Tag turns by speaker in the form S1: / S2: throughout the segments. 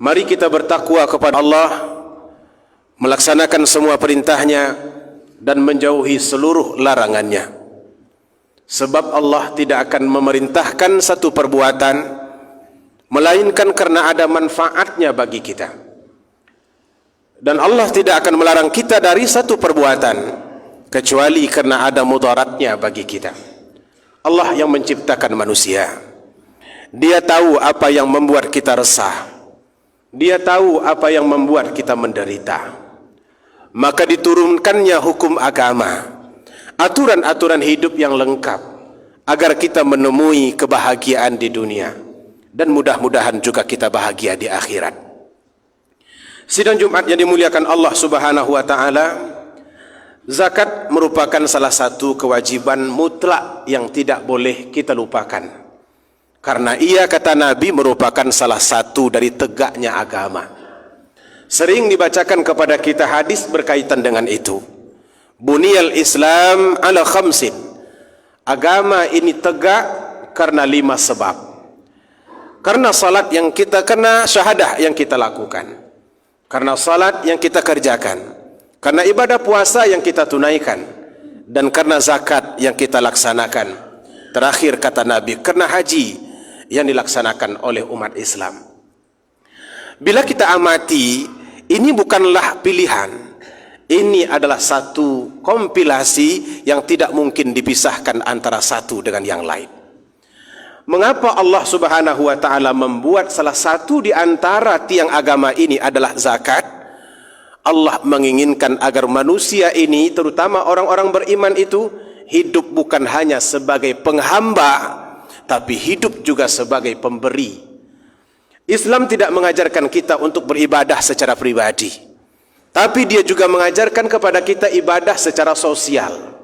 S1: Mari kita bertakwa kepada Allah, melaksanakan semua perintahnya dan menjauhi seluruh larangannya. Sebab Allah tidak akan memerintahkan satu perbuatan melainkan karena ada manfaatnya bagi kita. Dan Allah tidak akan melarang kita dari satu perbuatan kecuali karena ada mudaratnya bagi kita. Allah yang menciptakan manusia, Dia tahu apa yang membuat kita resah, Dia tahu apa yang membuat kita menderita. Maka diturunkannya hukum agama, aturan-aturan hidup yang lengkap, agar kita menemui kebahagiaan di dunia dan mudah-mudahan juga kita bahagia di akhirat. Sidang Jumat yang dimuliakan Allah Subhanahu wa taala, zakat merupakan salah satu kewajiban mutlak yang tidak boleh kita lupakan. Karena ia, kata Nabi, merupakan salah satu dari tegaknya agama. Sering dibacakan kepada kita hadis berkaitan dengan itu. Buniyal Islam ala khamsin. Agama ini tegak karena 5 sebab. Karena salat yang kita kena, syahadah yang kita lakukan. Karena salat yang kita kerjakan. Karena ibadah puasa yang kita tunaikan. Dan karena zakat yang kita laksanakan. Terakhir kata Nabi, karena haji yang dilaksanakan oleh umat Islam. Bila kita amati, ini bukanlah pilihan. Ini adalah satu kompilasi yang tidak mungkin dipisahkan antara satu dengan yang lain. Mengapa Allah Subhanahu wa taala membuat salah satu di antara tiang agama ini adalah zakat? Allah menginginkan agar manusia ini, terutama orang-orang beriman itu, hidup bukan hanya sebagai penghamba, tapi hidup juga sebagai pemberi. Islam tidak mengajarkan kita untuk beribadah secara pribadi, tapi dia juga mengajarkan kepada kita ibadah secara sosial.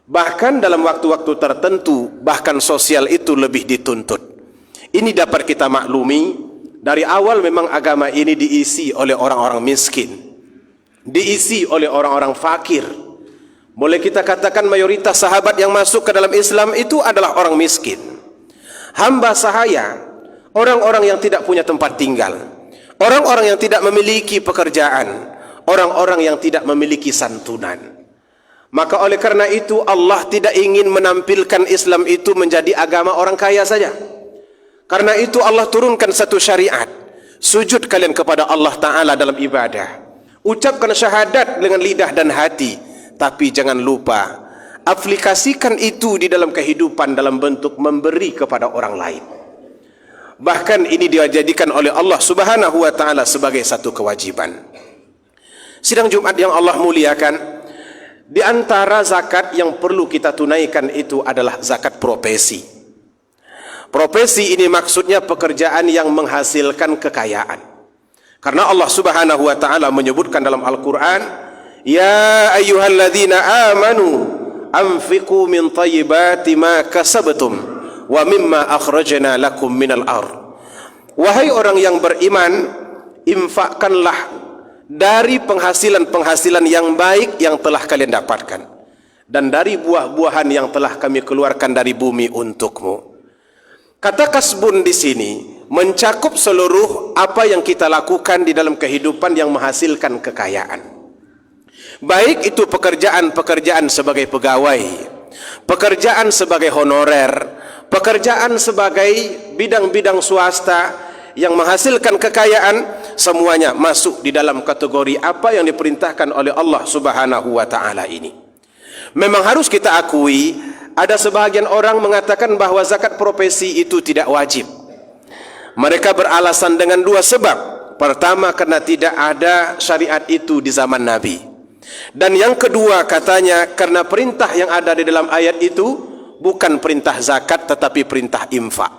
S1: Bahkan dalam waktu-waktu tertentu, bahkan sosial itu lebih dituntut. Ini dapat kita maklumi, dari awal memang agama ini diisi oleh orang-orang miskin, diisi oleh orang-orang fakir. Boleh kita katakan mayoritas sahabat yang masuk ke dalam Islam itu adalah orang miskin, hamba sahaya, orang-orang yang tidak punya tempat tinggal, orang-orang yang tidak memiliki pekerjaan, orang-orang yang tidak memiliki santunan. Maka oleh karena itu Allah tidak ingin menampilkan Islam itu menjadi agama orang kaya saja. Karena itu Allah turunkan satu syariat, sujud kalian kepada Allah Ta'ala dalam ibadah, ucapkan syahadat dengan lidah dan hati, tapi jangan lupa aplikasikan itu di dalam kehidupan dalam bentuk memberi kepada orang lain. Bahkan ini dijadikan oleh Allah Subhanahu wa taala sebagai satu kewajiban. Sidang Jumat yang Allah muliakan, di antara zakat yang perlu kita tunaikan itu adalah zakat profesi. Profesi ini maksudnya pekerjaan yang menghasilkan kekayaan. Karena Allah Subhanahu wa taala menyebutkan dalam Al-Qur'an, ya ayyuhalladzina amanu anfiqu min thayyibati ma kasabtum wa mimma akhrajna lakum minal ard. Wahai orang yang beriman, infakkanlah dari penghasilan-penghasilan yang baik yang telah kalian dapatkan, dan dari buah-buahan yang telah kami keluarkan dari bumi untukmu. Kata kasbun di sini mencakup seluruh apa yang kita lakukan di dalam kehidupan yang menghasilkan kekayaan. Baik itu pekerjaan-pekerjaan sebagai pegawai, pekerjaan sebagai honorer, pekerjaan sebagai bidang-bidang swasta yang menghasilkan kekayaan, semuanya masuk di dalam kategori apa yang diperintahkan oleh Allah Subhanahu wa taala ini. Memang harus kita akui, ada sebahagian orang mengatakan bahwa zakat profesi itu tidak wajib. Mereka beralasan dengan 2 sebab. Pertama, karena tidak ada syariat itu di zaman Nabi. Dan yang kedua, katanya karena perintah yang ada di dalam ayat itu bukan perintah zakat tetapi perintah infak.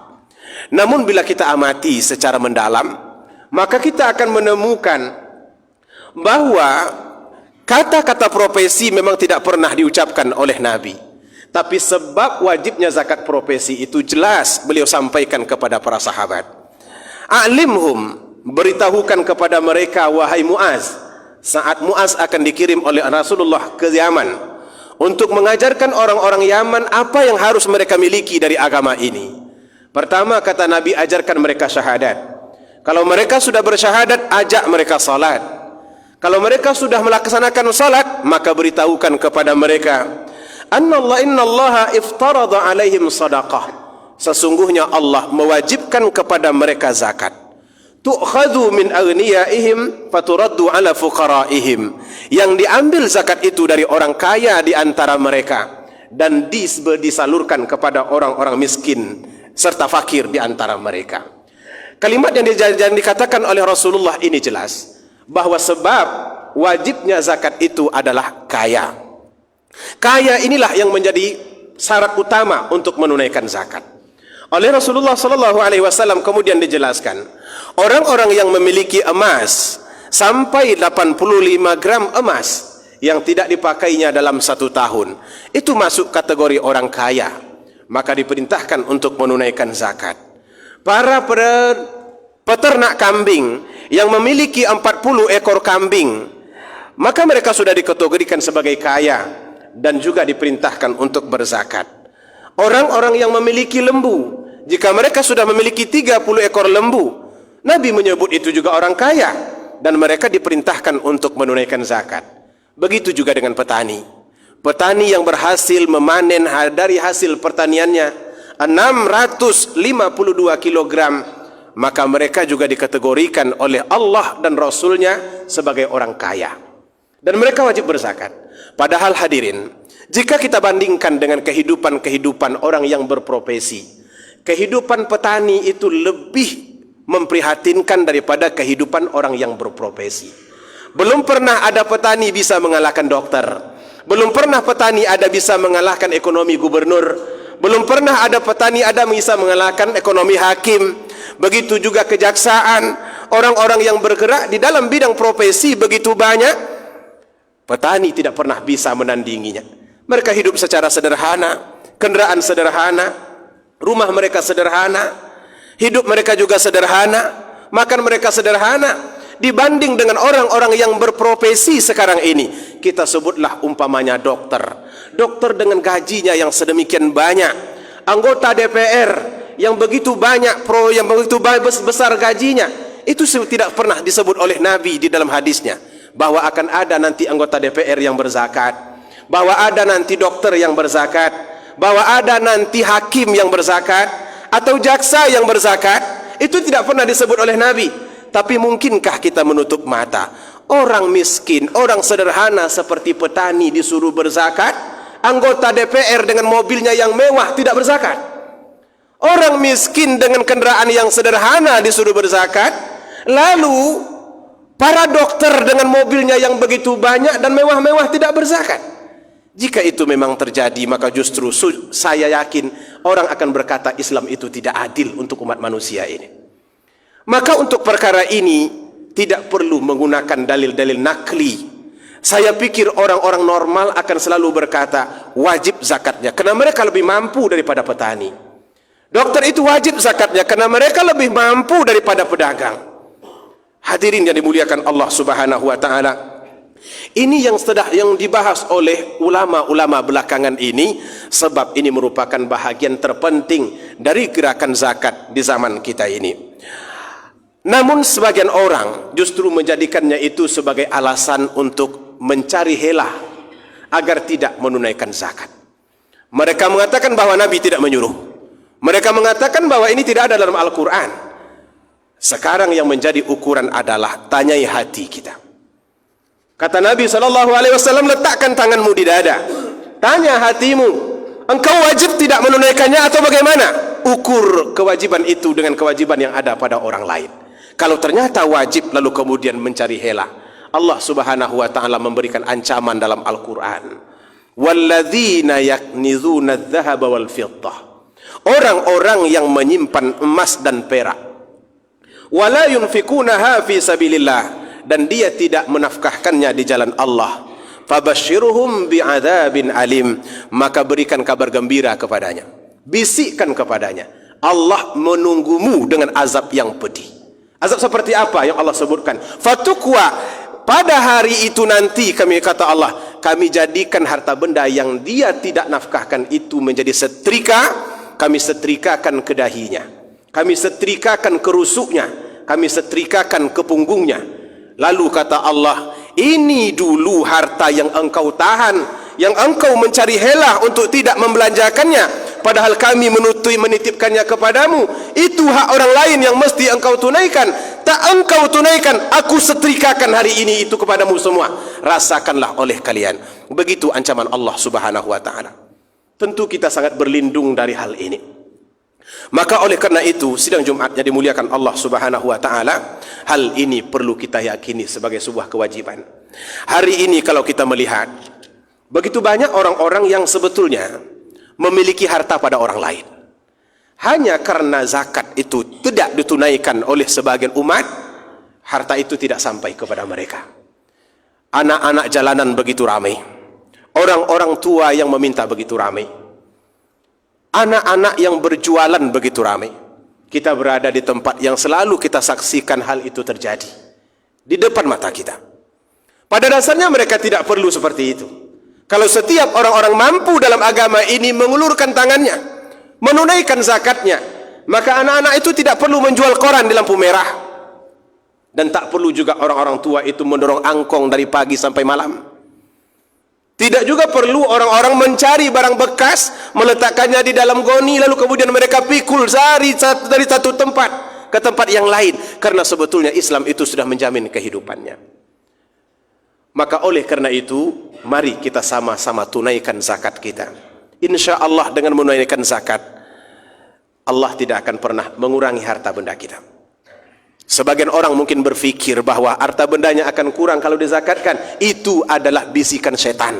S1: Namun bila kita amati secara mendalam, maka kita akan menemukan bahwa kata-kata profesi memang tidak pernah diucapkan oleh Nabi. Tapi sebab wajibnya zakat profesi itu jelas beliau sampaikan kepada para sahabat. A'limhum, beritahukan kepada mereka, wahai Muaz, saat Muaz akan dikirim oleh Rasulullah ke Yaman untuk mengajarkan orang-orang Yaman apa yang harus mereka miliki dari agama ini. Pertama, kata Nabi, ajarkan mereka syahadat. Kalau mereka sudah bersyahadat, ajak mereka salat. Kalau mereka sudah melaksanakan salat, maka beritahukan kepada mereka, innallaha iftarada alaihim sadaqah. Sesungguhnya Allah mewajibkan kepada mereka zakat. Tu'khadhu min aghniyaihim faturaddu ala fuqaraihim. Yang diambil zakat itu dari orang kaya di antara mereka dan disalurkan kepada orang-orang miskin serta fakir di antara mereka. Kalimat yang dikatakan oleh Rasulullah ini jelas bahwa sebab wajibnya zakat itu adalah kaya. Kaya inilah yang menjadi syarat utama untuk menunaikan zakat. Oleh Rasulullah SAW kemudian dijelaskan, orang-orang yang memiliki emas sampai 85 gram emas yang tidak dipakainya dalam 1 tahun, itu masuk kategori orang kaya, maka diperintahkan untuk menunaikan zakat. Para peternak kambing yang memiliki 40 ekor kambing, maka mereka sudah dikategorikan sebagai kaya dan juga diperintahkan untuk berzakat. Orang-orang yang memiliki lembu, jika mereka sudah memiliki 30 ekor lembu, Nabi menyebut itu juga orang kaya dan mereka diperintahkan untuk menunaikan zakat. Begitu juga dengan petani. Petani yang berhasil memanen dari hasil pertaniannya 652 kilogram, maka mereka juga dikategorikan oleh Allah dan Rasulnya sebagai orang kaya. Dan mereka wajib berzakat. Padahal hadirin, jika kita bandingkan dengan kehidupan orang yang berprofesi, kehidupan petani itu lebih memprihatinkan daripada kehidupan orang yang berprofesi. Belum pernah ada petani bisa mengalahkan dokter. Belum pernah petani ada bisa mengalahkan ekonomi gubernur. Belum pernah ada petani ada bisa mengalahkan ekonomi hakim. Begitu juga kejaksaan. Orang-orang yang bergerak di dalam bidang profesi begitu banyak, petani tidak pernah bisa menandinginya. Mereka hidup secara sederhana, kendaraan sederhana, rumah mereka sederhana, hidup mereka juga sederhana, makan mereka sederhana. Dibanding dengan orang-orang yang berprofesi sekarang ini, kita sebutlah umpamanya dokter. Dokter dengan gajinya yang sedemikian banyak, anggota DPR yang begitu banyak, yang begitu besar gajinya, itu tidak pernah disebut oleh Nabi di dalam hadisnya bahwa akan ada nanti anggota DPR yang berzakat, bahwa ada nanti dokter yang berzakat, bahwa ada nanti hakim yang berzakat atau jaksa yang berzakat. Itu tidak pernah disebut oleh Nabi. Tapi mungkinkah kita menutup mata? Orang miskin, orang sederhana seperti petani disuruh berzakat, anggota DPR dengan mobilnya yang mewah tidak berzakat. Orang miskin dengan kendaraan yang sederhana disuruh berzakat, lalu para dokter dengan mobilnya yang begitu banyak dan mewah-mewah tidak berzakat. Jika itu memang terjadi, maka justru saya yakin orang akan berkata Islam itu tidak adil untuk umat manusia ini. Maka untuk perkara ini tidak perlu menggunakan dalil-dalil nakli. Saya pikir orang-orang normal akan selalu berkata wajib zakatnya karena mereka lebih mampu daripada petani. Dokter itu wajib zakatnya karena mereka lebih mampu daripada pedagang. Hadirin yang dimuliakan Allah Subhanahu wa taala, ini yang dibahas oleh ulama-ulama belakangan ini, sebab ini merupakan bahagian terpenting dari gerakan zakat di zaman kita ini. Namun sebagian orang justru menjadikannya itu sebagai alasan untuk mencari helah agar tidak menunaikan zakat. Mereka mengatakan bahwa Nabi tidak menyuruh. Mereka mengatakan bahwa ini tidak ada dalam Al-Quran. Sekarang yang menjadi ukuran adalah tanyai hati kita. Kata Nabi SAW, letakkan tanganmu di dada, tanya hatimu, engkau wajib tidak menunaikannya atau bagaimana? Ukur kewajiban itu dengan kewajiban yang ada pada orang lain. Kalau ternyata wajib lalu kemudian mencari helah, Allah Subhanahu wa taala memberikan ancaman dalam Al-Qur'an. Walladzina yaknizuna adh-dhahaba wal fiddah. Orang-orang yang menyimpan emas dan perak. Wala yunfikunaha fi sabilillah, dan dia tidak menafkahkannya di jalan Allah. Fabashshirhum bi'adzabin alim, maka berikan kabar gembira kepadanya. Bisikkan kepadanya, Allah menunggumu dengan azab yang pedih. Azab seperti apa yang Allah sebutkan? Fatukwa, pada hari itu nanti kami, kata Allah, kami jadikan harta benda yang dia tidak nafkahkan itu menjadi setrika. Kami setrikakan ke dahinya, kami setrikakan ke rusuknya, kami setrikakan ke punggungnya. Lalu kata Allah, ini dulu harta yang engkau tahan, yang engkau mencari helah untuk tidak membelanjakannya, padahal kami menitipkannya kepadamu. Itu hak orang lain yang mesti engkau tunaikan. Tak engkau tunaikan, aku setrikakan hari ini itu kepadamu semua. Rasakanlah oleh kalian. Begitu ancaman Allah Subhanahu wa ta'ala. Tentu kita sangat berlindung dari hal ini. Maka oleh karena itu, sidang Jumat yang dimuliakan Allah Subhanahu wa ta'ala, hal ini perlu kita yakini sebagai sebuah kewajiban. Hari ini kalau kita melihat, begitu banyak orang-orang yang sebetulnya memiliki harta pada orang lain. Hanya karena zakat itu tidak ditunaikan oleh sebagian umat, harta itu tidak sampai kepada mereka. Anak-anak jalanan begitu ramai, orang-orang tua yang meminta begitu ramai, anak-anak yang berjualan begitu ramai. Kita berada di tempat yang selalu kita saksikan hal itu terjadi di depan mata kita. Pada dasarnya mereka tidak perlu seperti itu. Kalau setiap orang-orang mampu dalam agama ini mengulurkan tangannya, menunaikan zakatnya, maka anak-anak itu tidak perlu menjual koran di lampu merah. Dan tak perlu juga orang-orang tua itu mendorong angkong dari pagi sampai malam. Tidak juga perlu orang-orang mencari barang bekas, meletakkannya di dalam goni, lalu kemudian mereka pikul dari satu tempat ke tempat yang lain. Karena sebetulnya Islam itu sudah menjamin kehidupannya. Maka oleh karena itu, mari kita sama-sama tunaikan zakat kita. Insya Allah dengan menunaikan zakat, Allah tidak akan pernah mengurangi harta benda kita. Sebagian orang mungkin berfikir bahwa harta bendanya akan kurang kalau dizakatkan. Itu adalah bisikan setan.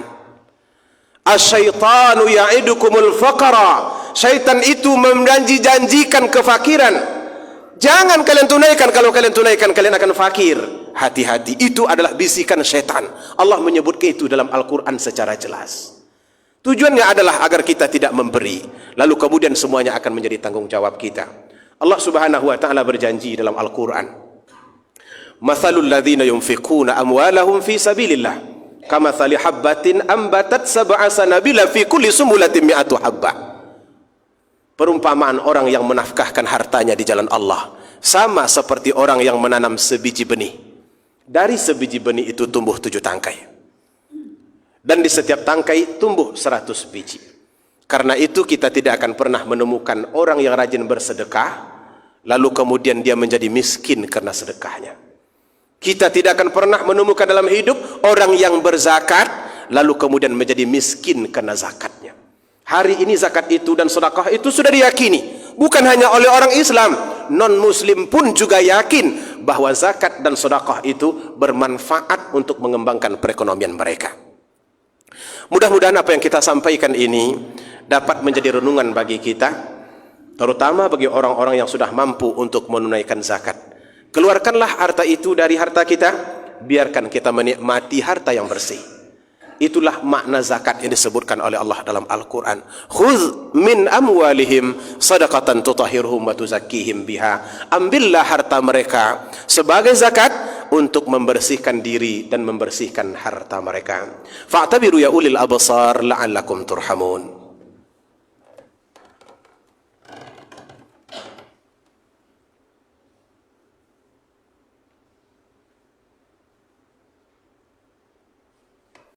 S1: Asyaitanu ya'idukumul faqara. Syaitan itu menjanji-janjikan kefakiran. Jangan kalian tunaikan, kalau kalian tunaikan kalian akan fakir. Hati-hati, itu adalah bisikan setan. Allah menyebutkan itu dalam Al-Quran secara jelas. Tujuannya adalah agar kita tidak memberi, lalu kemudian semuanya akan menjadi tanggung jawab kita. Allah Subhanahu wa ta'ala berjanji dalam Al-Quran, Mathalul ladzina yunfiquna amwalahum fi sabilillah kamathali habbatin ambatat sab'a sanabila fi kulli sumulatin mi'atu habbah. Perumpamaan orang yang menafkahkan hartanya di jalan Allah sama seperti orang yang menanam sebiji benih. Dari sebiji benih itu tumbuh 7 tangkai, dan di setiap tangkai tumbuh 100 biji. Karena itu kita tidak akan pernah menemukan orang yang rajin bersedekah lalu kemudian dia menjadi miskin karena sedekahnya. Kita tidak akan pernah menemukan dalam hidup orang yang berzakat lalu kemudian menjadi miskin karena zakatnya. Hari ini zakat itu dan sedekah itu sudah diyakini, bukan hanya oleh orang Islam, non-Muslim pun juga yakin bahwa zakat dan sedekah itu bermanfaat untuk mengembangkan perekonomian mereka. Mudah-mudahan apa yang kita sampaikan ini dapat menjadi renungan bagi kita, terutama bagi orang-orang yang sudah mampu untuk menunaikan zakat. Keluarkanlah harta itu dari harta kita, biarkan kita menikmati harta yang bersih. Itulah makna zakat yang disebutkan oleh Allah dalam Al-Quran. Khudh min amwalihim sadaqatan tutahhiruhum wa tuzakkihim biha. Ambillah harta mereka sebagai zakat untuk membersihkan diri dan membersihkan harta mereka. Fa'tabiru ya ulil absar la'allakum turhamun.